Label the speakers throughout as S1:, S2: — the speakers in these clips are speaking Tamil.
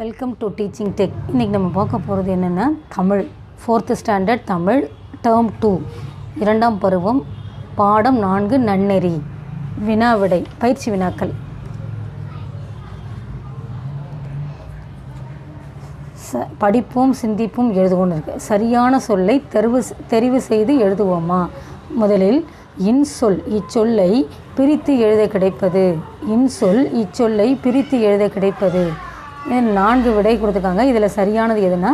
S1: Welcome to teaching tech. இன்றைக்கி நம்ம பார்க்க போகிறது என்னென்னா Tamil 4th standard Tamil term 2 2ஆம் பருவம் பாடம் 4 நன்னெறி வினாவிடை பயிற்சி வினாக்கள். படிப்போம் சிந்திப்போம் எழுதுவோம் இருக்குது. சரியான சொல்லை தெரிவு செய்து எழுதுவோமா? முதலில் இன்சொல் இச்சொல்லை பிரித்து எழுத கிடைப்பது. இன்சொல் இச்சொல்லை பிரித்து எழுத கிடைப்பது. 4 விடை கொடுத்துருக்காங்க. இதில் சரியானது எதுனா,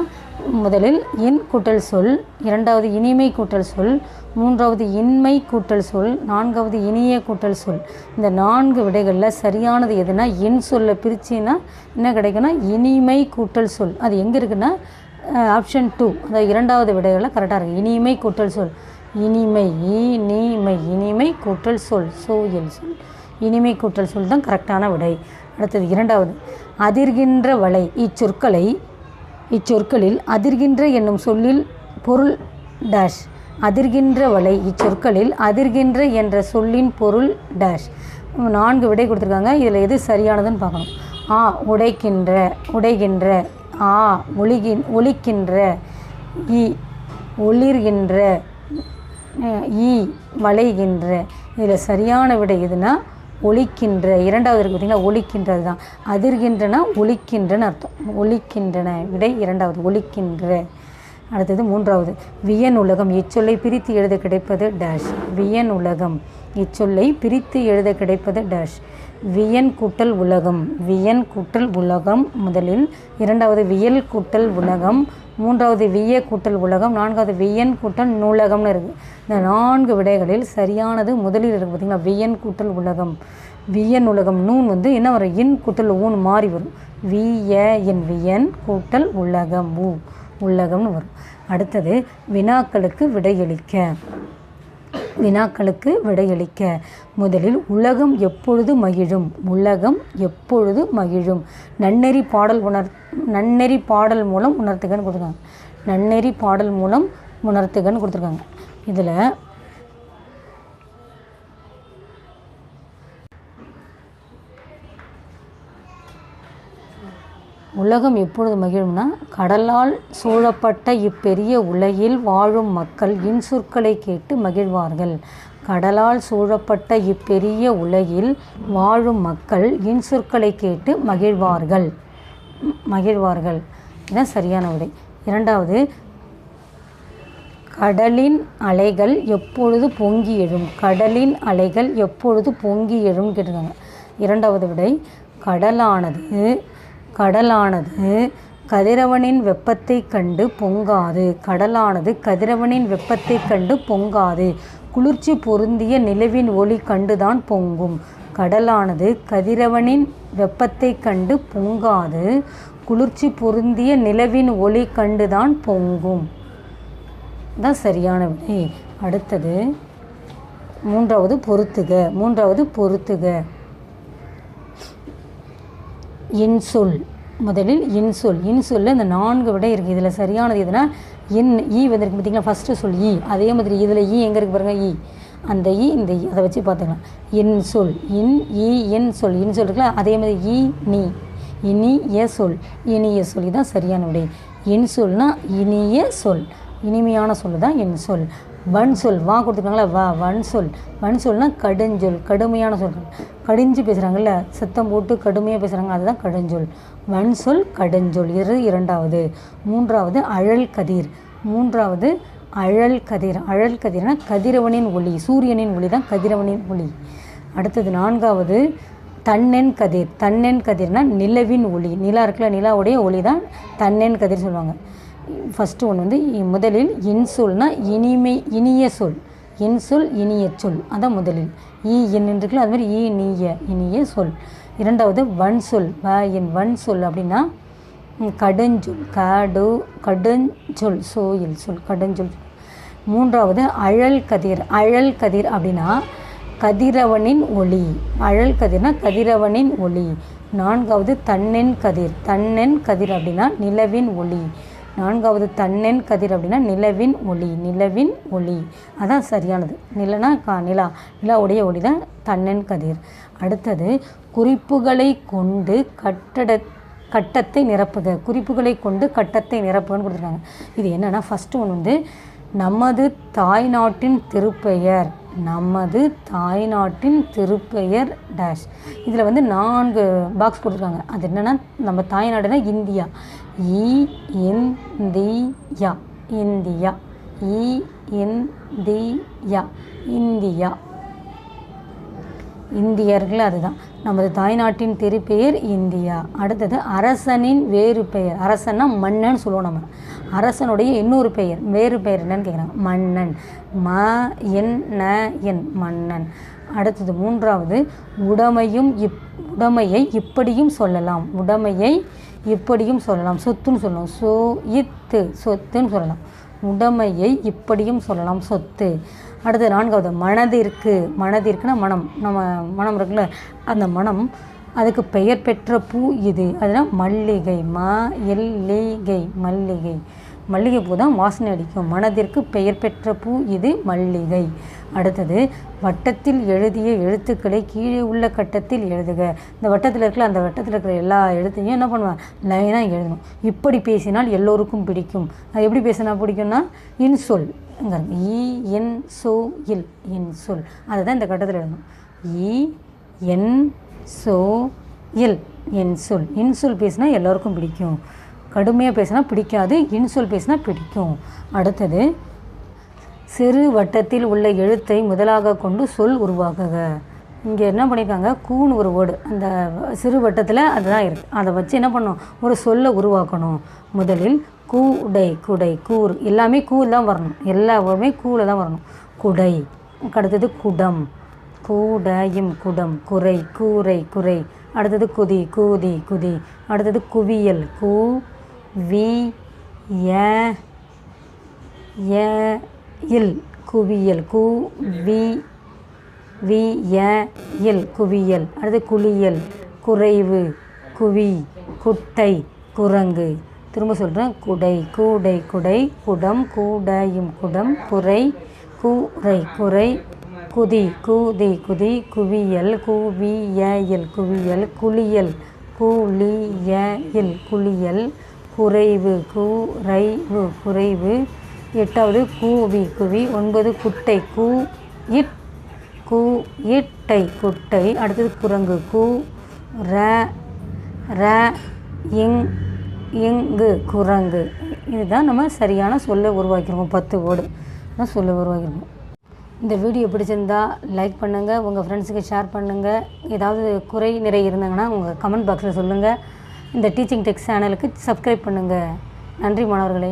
S1: முதலில் இன் கூட்டல் சொல், இரண்டாவது இனிமை கூட்டல் சொல், மூன்றாவது இன்மை கூட்டல் சொல், நான்காவது இனிய கூட்டல் சொல். இந்த 4 விடைகளில் சரியானது எதுனா, இன் சொல்லை பிரிச்சின்னா என்ன கிடைக்குன்னா இனிமை கூட்டல் சொல். அது எங்கே இருக்குன்னா ஆப்ஷன் 2, அதாவது 2வது விடைகளில் கரெக்டாக இருக்குது. இனிமை கூட்டல் சொல், இனிமை இனிமை கூட்டல் சொல், சோயல் சொல், இனிமை கூட்டல் சொல் தான் கரெக்டான விடை. அடுத்தது 2வது அதிர்கின்ற வளை. இச்சொற்களில் அதிர்கின்ற என்னும் சொல்லில் பொருள் டேஷ். அதிர்கின்ற வளை இச்சொற்களில் அதிர்கின்ற என்ற சொல்லின் பொருள் டேஷ். 4 விடை கொடுத்துருக்காங்க. இதில் எது சரியானதுன்னு பார்க்கணும். ஆ உடைகின்ற, ஆ ஒலிக்கின்ற, இ ஒளிர்கின்ற, ஈ வளைகின்ற. இதில் சரியான விடை எதுனா ஒலிக்கின்ற. 2வது இருக்குது பார்த்திங்களா, ஒலிக்கின்றது தான். அதிர்கின்றனா ஒலிக்கின்றன்னு அர்த்தம். ஒலிக்கின்றன விடை 2வது, ஒலிக்கின்ற. அடுத்தது 3வது வியன் உலகம். இச்சொல்லை பிரித்து எழுத கிடைப்பது டேஷ். வியன் உலகம் இச்சொல்லை பிரித்து எழுத கிடைப்பது டேஷ். வியன் கூட்டல் உலகம், வியன் கூட்டல் உலகம் முதலில், 2வது வியல் கூட்டல் உலகம், 3வது விய கூட்டல் உலகம், 4வது வியன் கூட்டல் நூலகம்னு இருக்குது. இந்த 4 விடைகளில் சரியானது முதலில் இருக்குது பார்த்திங்களா, வியன் கூட்டல் உலகம். வியன் உலகம் நூன் வந்து என்ன வரும், இன் கூட்டல் ஊன் மாறி வரும். வியன் வியன் கூட்டல் உலகம், உலகம்னு வரும். அடுத்தது வினாக்களுக்கு விடையளிக்க. முதலில் உலகம் எப்பொழுது மகிழும். உலகம் எப்பொழுது மகிழும். நன்னெறி பாடல் மூலம் உணர்த்துகன்னு கொடுத்துருக்காங்க. நன்னெறி பாடல் மூலம் உணர்த்துகன்னு கொடுத்துருக்காங்க. இதில் உலகம் எப்பொழுது மகிழும்னா, கடலால் சூழப்பட்ட இப்பெரிய உலகில் வாழும் மக்கள் இன்சொற்களை கேட்டு மகிழ்வார்கள். கடலால் சூழப்பட்ட இப்பெரிய உலகில் வாழும் மக்கள் இன்சொற்களை கேட்டு மகிழ்வார்கள். இதுதான் சரியான விடை. 2வது கடலின் அலைகள் எப்பொழுது பொங்கி எழும். கடலின் அலைகள் எப்பொழுது பொங்கி எழும் கேட்டிருக்காங்க. 2வது விடை கடலானது கதிரவனின் வெப்பத்தை கண்டு பொங்காது. கடலானது கதிரவனின் வெப்பத்தை கண்டு பொங்காது. குளிர்ச்சி பொருந்திய நிலவின் ஒளி கண்டுதான் பொங்கும். கடலானது கதிரவனின் வெப்பத்தை கண்டு பொங்காது. குளிர்ச்சி பொருந்திய நிலவின் ஒளி கண்டுதான் பொங்கும். தான் சரியான விடை. அடுத்தது 3வது பொறுத்துக. இன்சொல். முதலில் இன்சொல்ல இந்த 4 விடை இருக்குது. இதில் சரியானது எதுனா ஈ வந்திருக்கு பார்த்திங்களா, ஃபஸ்ட்டு சொல் ஈ. அதே மாதிரி இதில் ஈ எங்கே இருக்குது பாருங்கள், ஈ. அந்த ஈ இந்த ஈ அதை வச்சு பார்த்துக்கலாம். இன்சொல் இன்சொல் இருக்குல்ல, அதே மாதிரி இனிய சொல். இதுதான் சரியான விடை. இன்சொல்னா இனிய சொல், இனிமையான சொல் தான் இன்சொல். வன்சொல் வா கொடுத்துருக்காங்களா, வன்சொல்னால் கடுஞ்சொல், கடுமையான சொல். கடிஞ்சு பேசுகிறாங்கல்ல, சத்தம் போட்டு கடுமையாக பேசுகிறாங்க, அதுதான் கடுஞ்சொல். வன்சொல் கடுஞ்சொல். இது 2வது. 3வது அழல் கதிர்னா கதிரவனின் ஒளி, சூரியனின் ஒளி தான் கதிரவனின் ஒளி. அடுத்தது 4வது தன்னென் கதிர்னா நிலவின் ஒளி. நிலா இருக்குல்ல, நிலாவுடைய ஒளி தான் தன்னென் கதிர் சொல்லுவாங்க. ஃபஸ்ட்டு ஒன்று வந்து முதலில் இன்சொல்னா இனிய சொல். இன்சொல் இனிய சொல், அதான் முதலில். இருக்குல்ல, அது மாதிரி இனிய சொல். 2வது வன்சொல். வன்சொல் அப்படின்னா கடுஞ்சொல், கடுஞ்சொல், சோயில் சொல், கடுஞ்சொல். 3வது அழல் கதிர் அப்படின்னா கதிரவனின் ஒளி. அழல் கதிர்னா கதிரவனின் ஒளி. 4வது தன்னென் கதிர் அப்படின்னா நிலவின் ஒளி. 4வது தன்னென் கதிர் அப்படின்னா நிலவின் ஒளி. அதான் சரியானது. நிலாவுடைய ஒளி தான் தன்னென் கதிர். அடுத்தது குறிப்புகளை கொண்டு கட்டத்தை நிரப்புக, குறிப்புகளை கொண்டு கட்டத்தை நிரப்புகன்னு கொடுத்துருக்காங்க. இது என்னென்னா ஃபஸ்ட்டு ஒன்று வந்து நமது தாய்நாட்டின் திருப்பெயர், நமது தாய்நாட்டின் திருப்பெயர் டேஷ். இதில் வந்து 4 பாக்ஸ் கொடுத்துருக்காங்க. அது என்னென்னா நம்ம தாய்நாடுனா India, India, India, India, India, இந்தியர்கள். அதுதான் நமது தாய்நாட்டின் திருப்பெயர் இந்தியா. அடுத்தது அரசனின் வேறு பெயர், அரசன்னா மன்னன் சொல்லுவோம் நம்ம. அரசனுடைய இன்னொரு பெயர் வேறு பெயர் என்னன்னு கேட்குறாங்க, மன்னன், என் மன்னன். அடுத்தது 3வது உடைமையை இப்படியும் சொல்லலாம், உடைமையை இப்படியும் சொல்லலாம், சொத்துன்னு சொல்லலாம், சொத்துன்னு சொல்லலாம், உடைமையை இப்படியும் சொல்லலாம், சொத்து. அடுத்து 4வது மனதிற்குனா மனம், நம்ம மனம் இருக்குல்ல அந்த மனம், அதுக்கு பெயர் பெற்ற பூ இது, அதுதான் மல்லிகை, மல்லிகை, மல்லிகை பூ தான் வாசனை அடிக்கும். மனதிற்கு பெயர் பெற்ற பூ இது மல்லிகை. அடுத்தது வட்டத்தில் எழுதிய எழுத்துக்களை கீழே உள்ள கட்டத்தில் எழுதுக. இந்த வட்டத்தில் இருக்கல அந்த வட்டத்தில் இருக்கிற எல்லா எழுத்தையும் என்ன பண்ணுவேன், லைனாக எழுதணும். இப்படி பேசினால் எல்லோருக்கும் பிடிக்கும். அது எப்படி பேசினா பிடிக்கும்னா இன்சொல், இன்சொல், அதுதான் இந்த கட்டத்தில் எழுதணும். இன்சொல் பேசினா எல்லோருக்கும் பிடிக்கும், கடுமையாக பேசினா பிடிக்காது, இன்சொல் பேசினா பிடிக்கும். அடுத்தது சிறு வட்டத்தில் உள்ள எழுத்தை முதலாக கொண்டு சொல் உருவாக்குக. இங்கே என்ன பண்ணியிருக்காங்க, கூன்னு ஒரு வேர்டு அந்த சிறு வட்டத்தில் அதுதான் இருக்குது. அதை வச்சு என்ன பண்ணணும், ஒரு சொல்லை உருவாக்கணும். முதலில் கூடை, கூர், எல்லாமே கூல் தான் வரணும், எல்லா வேர்டுமே கூல தான் வரணும். குடை. அடுத்தது குடம், கூடையும் குடம். குறை, குறை. அடுத்தது குதி, குதி. அடுத்தது குவியல், குவியல், குவியல். அடுத்து குளியல், குறைவு, குட்டை, குரங்கு. திரும்ப சொல்கிறேன், குடை, குடம், கூடையும் குடம். குறை, குதி, குவியல், குவியல். குளியல், குளியல். குறைவு, குறைவு. 8வது குவி. 9 குட்டை, குட்டை. அடுத்தது குரங்கு, இங்கு குரங்கு. இதுதான் நம்ம சரியான சொல்லை உருவாக்கியிருக்கோம். 10 வேர்டு தான் சொல்ல உருவாக்கியிருக்கோம். இந்த வீடியோ பிடிச்சிருந்தா லைக் பண்ணுங்கள், உங்கள் ஃப்ரெண்ட்ஸுக்கு ஷேர் பண்ணுங்கள். ஏதாவது குறை நிறை இருந்தாங்கன்னா உங்கள் கமெண்ட் பாக்ஸில் சொல்லுங்கள். இந்த டீச்சிங் டெக்ஸ் சேனலுக்கு சப்ஸ்கிரைப் பண்ணுங்கள். நன்றி மாணவர்களே.